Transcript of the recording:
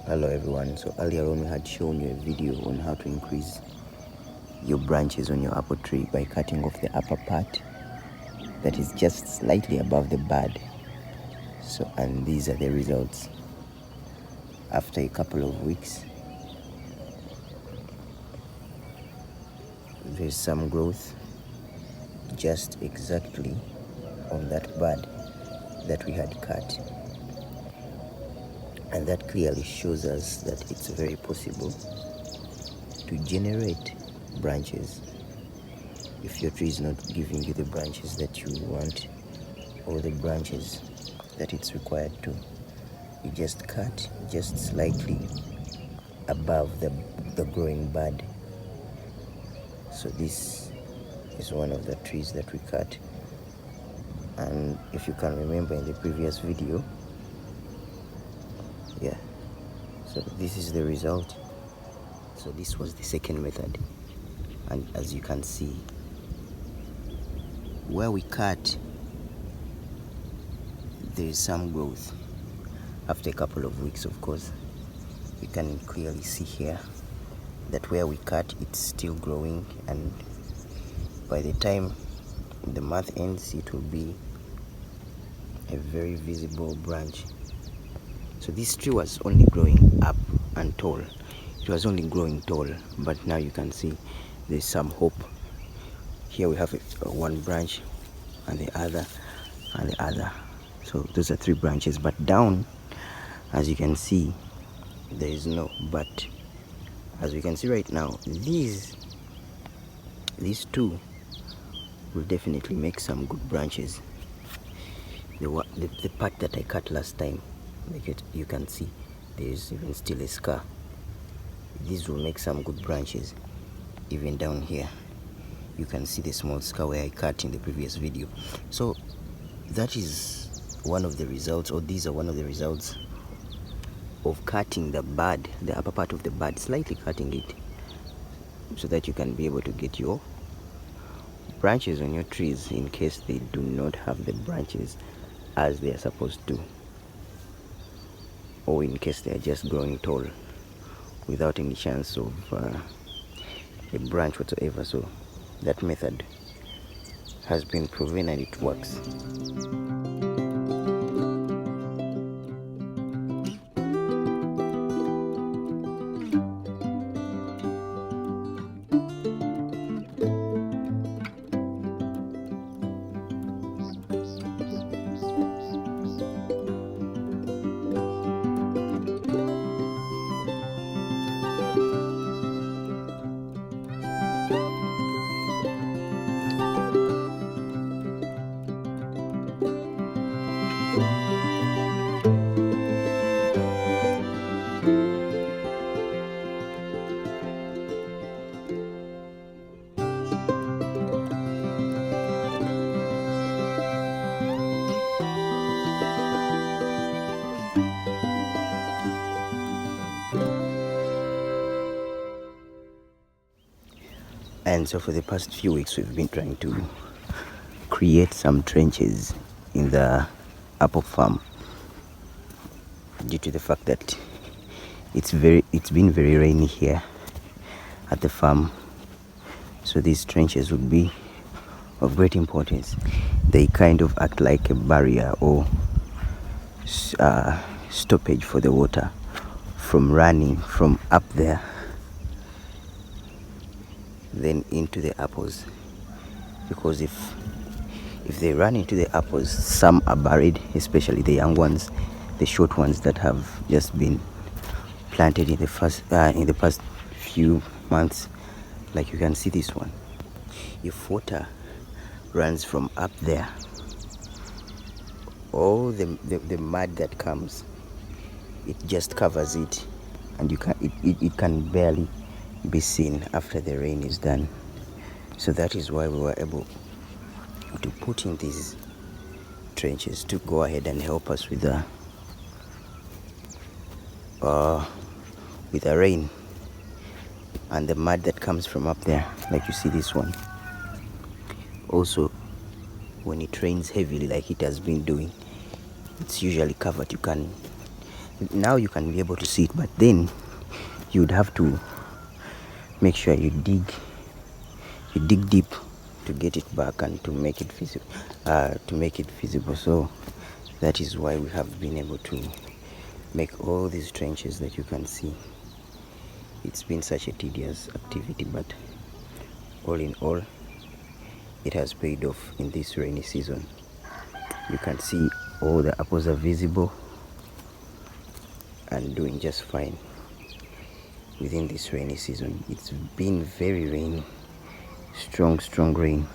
Hello everyone. So earlier on we had shown you a video on how to increase your branches on your apple tree by cutting off the upper part that is just slightly above the bud. So, and these are the results after a couple of weeks. There's some growth just exactly on that bud that we had cut, and that clearly shows us that it's very possible to generate branches if your tree is not giving you the branches that you want or the branches that it's required to. You just cut just slightly above the growing bud. So this is one of the trees that we cut, and if you can remember in the previous video, so this is the result. So this was the second method, and as you can see, where we cut, there is some growth after a couple of weeks. Of course, we can clearly see here that where we cut, it's still growing, and by the time the month ends, it will be a very visible branch. So this tree was only growing up and tall. It was only growing tall, but now you can see there's some hope. Here we have one branch, and the other, and the other. So those are 3 branches, but down, as you can see, there is no. But as we can see right now, these 2 will definitely make some good branches. The part that I cut last time, you can see there's even still a scar. These will make some good branches. Even down here, you can see the small scar where I cut in the previous video. So that is one of the results, or these are one of the results of cutting the bud, the upper part of the bud, slightly cutting it, so that you can be able to get your branches on your trees in case they do not have the branches as they are supposed to, or in case they are just growing tall without any chance of a branch whatsoever. So that method has been proven and it works. And so for the past few weeks, we've been trying to create some trenches in the apple farm, due to the fact that it's been very rainy here at the farm. So these trenches would be of great importance. They kind of act like a barrier or stoppage for the water from running from up there then into the apples, because if they run into the apples, some are buried, especially the young ones, the short ones that have just been planted in the past few months. Like you can see this one, if water runs from up there, all the mud that comes, it just covers it, and it can barely be seen after the rain is done. So that is why we were able to put in these trenches to go ahead and help us with the rain and the mud that comes from up there. Like you see this one. Also, when it rains heavily like it has been doing, it's usually covered. now you can be able to see it, but then you'd have to make sure you dig deep to get it back and to make it visible. So that is why we have been able to make all these trenches that you can see. It's been such a tedious activity, but all in all, it has paid off in this rainy season. You can see all the apples are visible and doing just fine within this rainy season. It's been very rainy, strong rain.